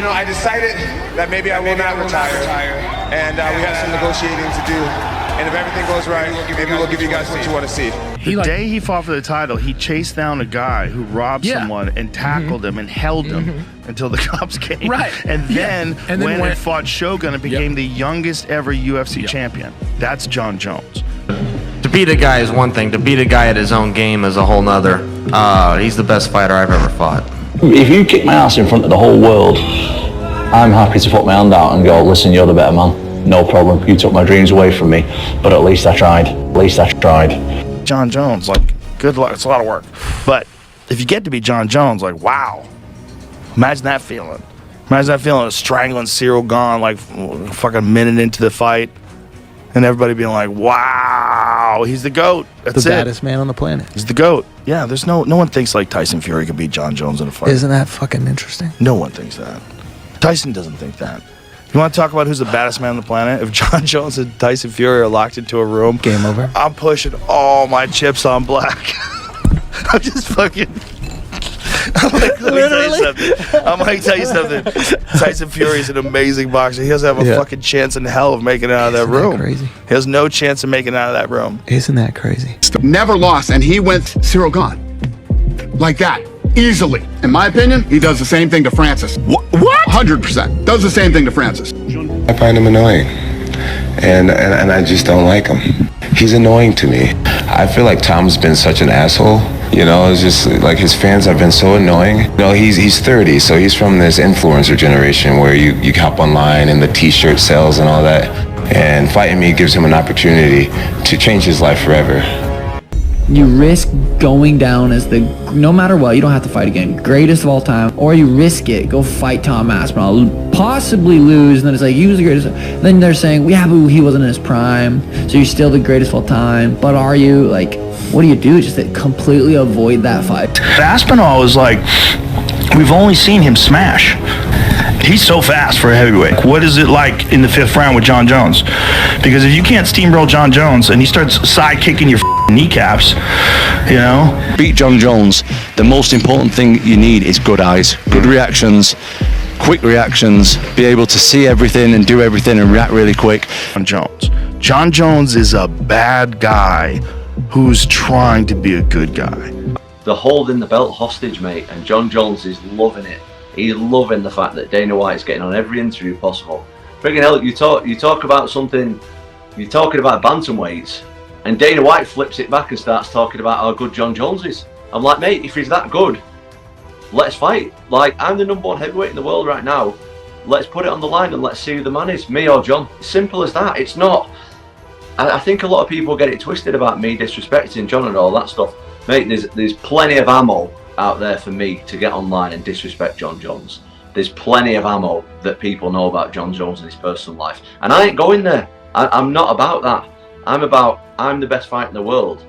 I decided that maybe I will not retire, and we have some negotiating to do. And if everything goes right, maybe we'll give you guys what you want to see. The day he fought for the title, he chased down a guy who robbed someone and tackled him and held him until the cops came. Right. And then went and fought Shogun and became the youngest ever UFC champion. That's Jon Jones. To beat a guy is one thing. To beat a guy at his own game is a whole nother. He's the best fighter I've ever fought. If you kick my ass in front of the whole world, I'm happy to put my hand out and go, listen, you're the better man. No problem. You took my dreams away from me, but at least I tried. At least I tried. Jon Jones, like, good luck. It's a lot of work. But if you get to be Jon Jones, like, wow. Imagine that feeling. Imagine that feeling of strangling Cyril Gahn, like, fucking a minute into the fight. And everybody being like, wow, he's the GOAT. That's the baddest man on the planet. He's the GOAT. Yeah, there's no one thinks like Tyson Fury could beat Jon Jones in a fight. Isn't that fucking interesting? No one thinks that. Tyson doesn't think that. You want to talk about who's the baddest man on the planet? If Jon Jones and Tyson Fury are locked into a room, game over. I'm pushing all my chips on black. I'm just fucking. I'm like, let me tell you something. Tyson Fury is an amazing boxer. He doesn't have a fucking chance in hell of making it out of that room. That crazy? He has no chance of making it out of that room. Isn't that crazy? Never lost, and he went Cyril Gahn. Like that. Easily. In my opinion, he does the same thing to Francis. What? 100%. Does the same thing to Francis. I find him annoying. And I just don't like him. He's annoying to me. I feel like Tom's been such an asshole. You know, it's just like his fans have been so annoying. You know, he's 30, so he's from this influencer generation where you hop online and the t-shirt sales and all that. And fighting me gives him an opportunity to change his life forever. You risk going down as the, no matter what, you don't have to fight again, greatest of all time, or you risk it, go fight Tom Aspinall, possibly lose, and then it's like, he was the greatest. Then they're saying, yeah, but he wasn't in his prime, so you're still the greatest of all time. But are you? Like, what do you do just to completely avoid that fight? Aspinall is like, we've only seen him smash. He's so fast for a heavyweight. What is it like in the 5th round with Jon Jones? Because if you can't steamroll Jon Jones and he starts side kicking your kneecaps, you know? Beat Jon Jones, the most important thing you need is good eyes, good reactions, quick reactions, be able to see everything and do everything and react really quick. Jon Jones is a bad guy who's trying to be a good guy. They're holding the belt hostage, mate, and Jon Jones is loving it. He's loving the fact that Dana White is getting on every interview possible. Friggin' hell, you talk about something, you're talking about bantamweights, and Dana White flips it back and starts talking about how good Jon Jones is. I'm like, mate, if he's that good, let's fight. Like, I'm the #1 heavyweight in the world right now. Let's put it on the line and let's see who the man is, me or Jon. Simple as that. It's not. I think a lot of people get it twisted about me disrespecting Jon and all that stuff. Mate, there's plenty of ammo out there for me to get online and disrespect Jon Jones. There's plenty of ammo that people know about Jon Jones and his personal life. And I ain't going there. I'm not about that. I'm the best fighter in the world,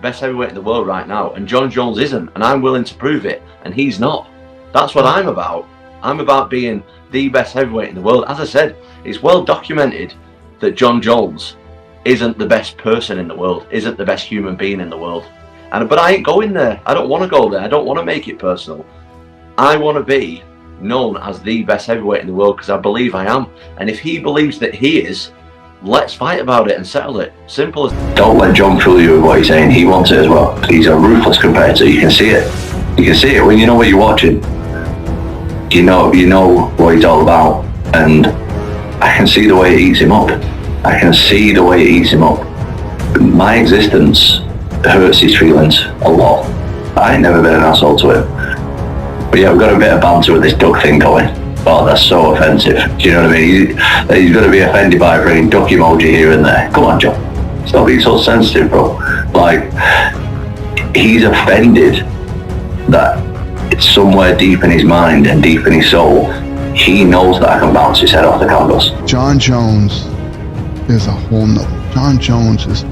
best heavyweight in the world right now, and Jon Jones isn't, and I'm willing to prove it, and he's not. That's what I'm about. I'm about being the best heavyweight in the world. As I said, it's well documented that Jon Jones isn't the best person in the world, isn't the best human being in the world. But I ain't going there. I don't want to go there. I don't want to make it personal. I want to be known as the best heavyweight in the world because I believe I am. And if he believes that he is, let's fight about it and settle it. Simple as. Don't let Jon fool you with what he's saying. He wants it as well. He's a ruthless competitor. You can see it. You can see it when you know what you're watching. You know what he's all about. And I can see the way it eats him up. I can see the way it eats him up. My existence hurts his feelings a lot. I ain't never been an asshole to him. But yeah, we've got a bit of banter with this duck thing going. Oh, that's so offensive. Do you know what I mean? He's going to be offended by a freaking duck emoji here and there. Come on, Jon. Stop being so sensitive, bro. Like, he's offended that it's somewhere deep in his mind and deep in his soul. He knows that I can bounce his head off the canvas. Jon Jones is a whole nother. Jon Jones is...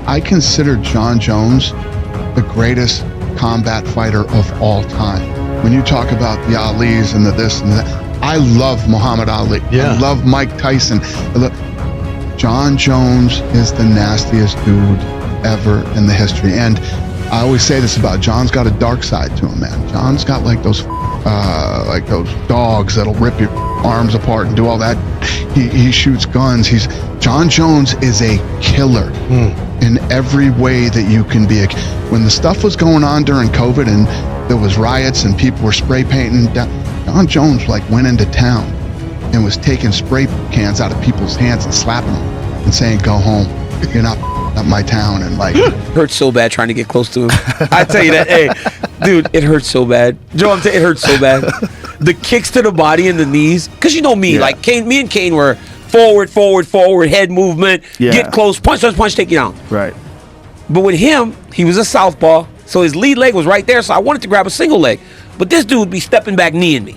I consider Jon Jones the greatest combat fighter of all time. When you talk about the Alis and the this and that, I love Muhammad Ali. Yeah. I love Mike Tyson. Jon Jones is the nastiest dude ever in the history. And I always say this about Jon's got a dark side to him, man. Jon's got like those dogs that'll rip your arms apart and do all that. He shoots guns. Jon Jones is a killer in every way that you can be. When the stuff was going on during COVID and there was riots and people were spray painting, Jon Jones like went into town and was taking spray cans out of people's hands and slapping them and saying, "Go home. You're not up my town." And like, hurts so bad trying to get close to him. I tell you that, hey, dude, it hurts so bad. Joe, I'm telling you, it hurts so bad. The kicks to the body and the knees, because you know me, like me and Kane were forward, head movement, get close, punch, take you down. Right. But with him, he was a southpaw, so his lead leg was right there, so I wanted to grab a single leg. But this dude would be stepping back, kneeing me.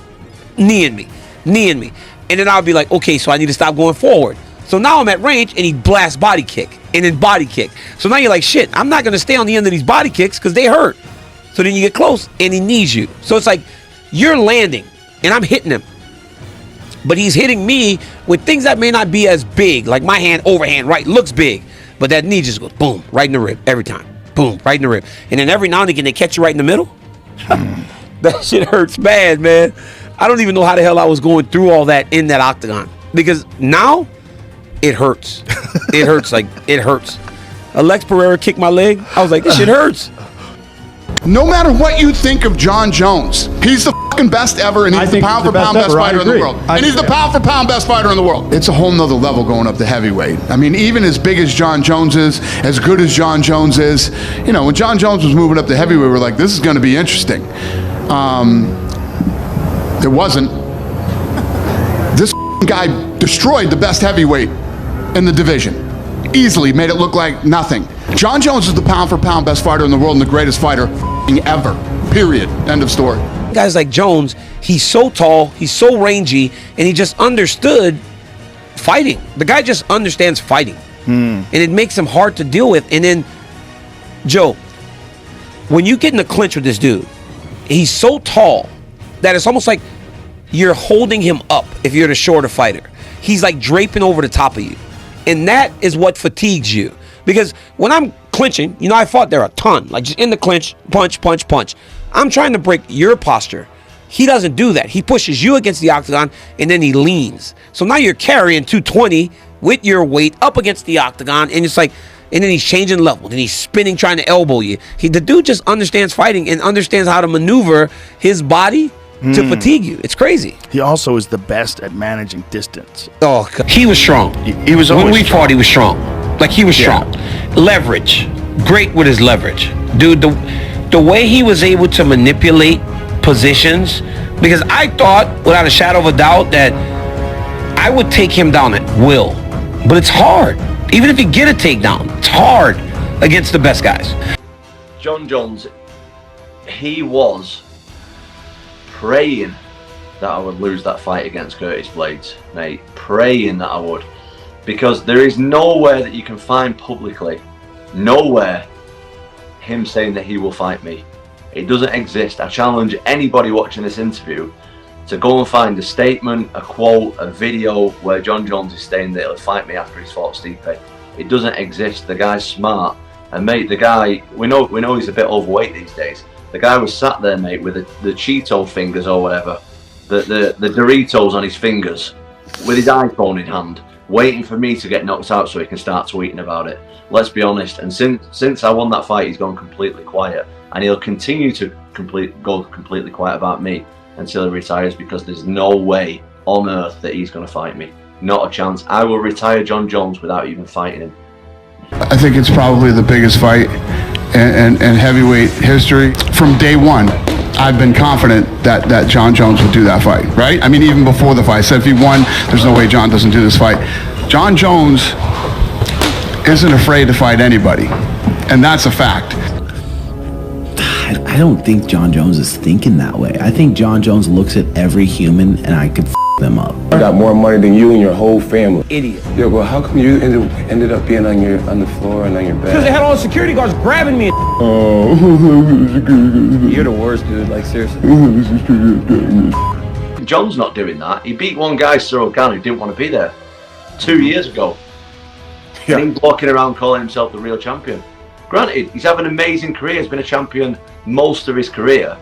And then I would be like, okay, so I need to stop going forward. So now I'm at range, and he blasts body kick, and then body kick. So now you're like, shit, I'm not going to stay on the end of these body kicks because they hurt. So then you get close, and he knees you. So it's like you're landing, and I'm hitting him. But he's hitting me with things that may not be as big, like my hand, overhand, right, looks big. But that knee just goes, boom, right in the rib, every time. Boom, right in the rib. And then every now and again, they catch you right in the middle. That shit hurts bad, man. I don't even know how the hell I was going through all that in that octagon. Because now, it hurts. It hurts. Alex Pereira kicked my leg. I was like, this shit hurts. No matter what you think of Jon Jones, he's the fucking best ever, and he's the pound for pound best fighter in the world. And he's the pound for pound best fighter in the world. It's a whole nother level going up to heavyweight. I mean, even as big as Jon Jones is, as good as Jon Jones is, you know, when Jon Jones was moving up to heavyweight, we were like, this is going to be interesting. It wasn't. This guy destroyed the best heavyweight in the division. Easily made it look like nothing. Jon Jones is the pound for pound best fighter in the world and the greatest fighter ever. Period. End of story. Guys like Jones, he's so tall, he's so rangy, and he just understood fighting. The guy just understands fighting. And it makes him hard to deal with. And then, Joe, when you get in a clinch with this dude, he's so tall that it's almost like you're holding him up if you're the shorter fighter. He's like draping over the top of you. And that is what fatigues you. Because when I'm clinching, you know, I fought there a ton. Like just in the clinch, punch. I'm trying to break your posture. He doesn't do that. He pushes you against the octagon and then he leans. So now you're carrying 220 with your weight up against the octagon, and it's like, and then he's changing level, and he's spinning, trying to elbow you. The dude just understands fighting and understands how to maneuver his body to fatigue you. It's crazy. He also is the best at managing distance. Oh, he was strong. He was always when we strong. fought, he was strong. Like he was strong. Leverage, great with his leverage, dude. The way he was able to manipulate positions, because I thought, without a shadow of a doubt, that I would take him down at will, but it's hard. Even if you get a takedown, it's hard against the best guys. Jon Jones, he was praying that I would lose that fight against Curtis Blades, mate. Praying that I would. Because there is nowhere that you can find publicly, nowhere, him saying that he will fight me. It doesn't exist. I challenge anybody watching this interview to go and find a statement, a quote, a video where Jon Jones is saying that he'll fight me after he's fought Stipe. It doesn't exist. The guy's smart. And mate, the guy, we know he's a bit overweight these days. The guy was sat there, mate, with the Cheeto fingers or whatever, the Doritos on his fingers, with his iPhone in hand, waiting for me to get knocked out so he can start tweeting about it. Let's be honest. And since I won that fight, he's gone completely quiet, and he'll continue to go completely quiet about me until he retires, because there's no way on earth that he's going to fight me. Not a chance. I will retire Jon Jones without even fighting him. I think it's probably the biggest fight in heavyweight history. From day one, I've been confident that Jon Jones would do that fight, right? I mean, even before the fight, I said if he won, there's no way Jon doesn't do this fight. Jon Jones isn't afraid to fight anybody, and that's a fact. I don't think Jon Jones is thinking that way. I think Jon Jones looks at every human and I could them up. I got more money than you and your whole family. Idiot. Yo, well, how come you ended up being on the floor and on your Because they back? had all the security guards grabbing me. Oh. You're the worst, dude. Like, seriously. John's not doing that. He beat one guy, Cyril Gane, who didn't want to be there 2 years ago. And he's walking around calling himself the real champion. Granted, he's having an amazing career. He's been a champion most of his career.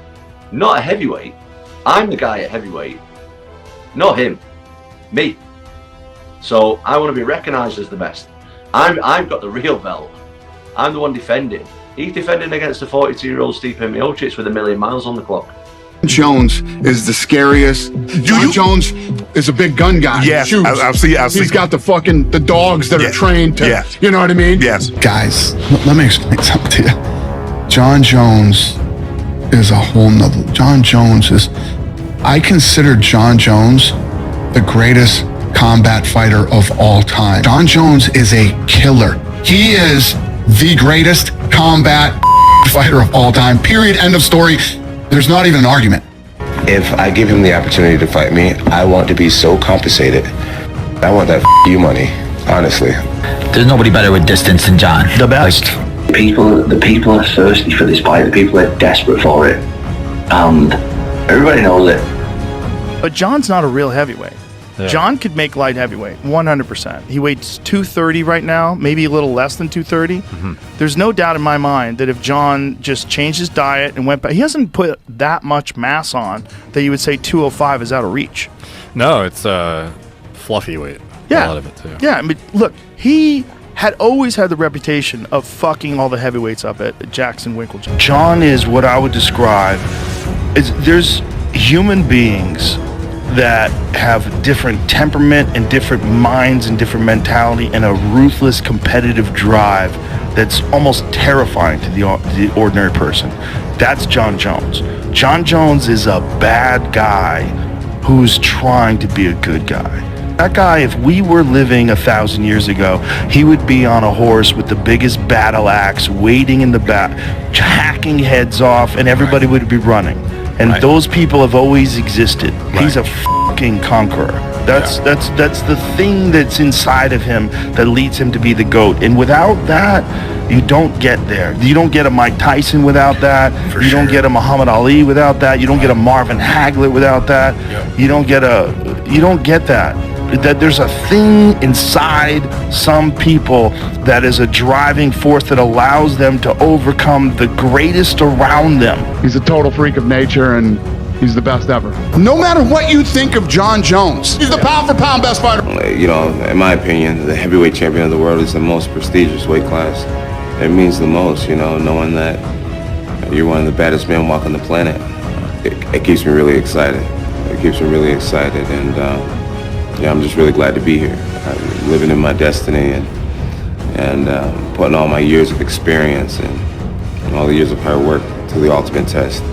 Not a heavyweight. I'm the guy at heavyweight. Not him. Me. So I want to be recognised as the best. I've got the real belt. I'm the one defending. He's defending against the 42-year-old Stipe Miocic with 1,000,000 miles on the clock. Jones is the scariest. Jon Jones is a big gun guy. Yes, I've seen. He's got the dogs that are trained to, you know what I mean? Yes. Guys, let me explain something to you. Jon Jones is a whole nother. Jon Jones is, I consider Jon Jones the greatest combat fighter of all time. Jon Jones is a killer. He is the greatest combat fighter of all time. Period. End of story. There's not even an argument. If I give him the opportunity to fight me, I want to be so compensated. I want that you money, honestly. There's nobody better with distance than Jon. The best. The people are thirsty for this fight. The people are desperate for it. And everybody knows it. But Jon's not a real heavyweight. Jon could make light heavyweight, 100%. He weighs 230 right now, maybe a little less than 230. There's no doubt in my mind that if Jon just changed his diet and went back, he hasn't put that much mass on that you would say 205 is out of reach. No, it's fluffy weight. Yeah. A lot of it, too. Yeah, I mean, look, he had always had the reputation of fucking all the heavyweights up at Jackson Winklejohn. Jon is what I would describe is there's human beings that have different temperament and different minds and different mentality and a ruthless competitive drive that's almost terrifying to the ordinary person. That's Jon Jones. Jon Jones is a bad guy who's trying to be a good guy. That guy, if we were living 1,000 years ago, he would be on a horse with the biggest battle axe, waiting in the back, hacking heads off, and everybody would be running. And those people have always existed. He's a fucking conqueror. That's the thing that's inside of him that leads him to be the GOAT. And without that, you don't get there. You don't get a Mike Tyson without that. You don't get a Muhammad Ali without that. You don't get a Marvin Hagler without that. You don't get that. That there's a thing inside some people that is a driving force that allows them to overcome the greatest around them. He's a total freak of nature, and he's the best ever. No matter what you think of Jon Jones, he's the pound-for-pound best fighter. You know, in my opinion, the heavyweight champion of the world is the most prestigious weight class. It means the most, you know, knowing that you're one of the baddest men walking the planet. It keeps me really excited. And yeah, I'm just really glad to be here, living in my destiny and putting all my years of experience and all the years of hard work to the ultimate test.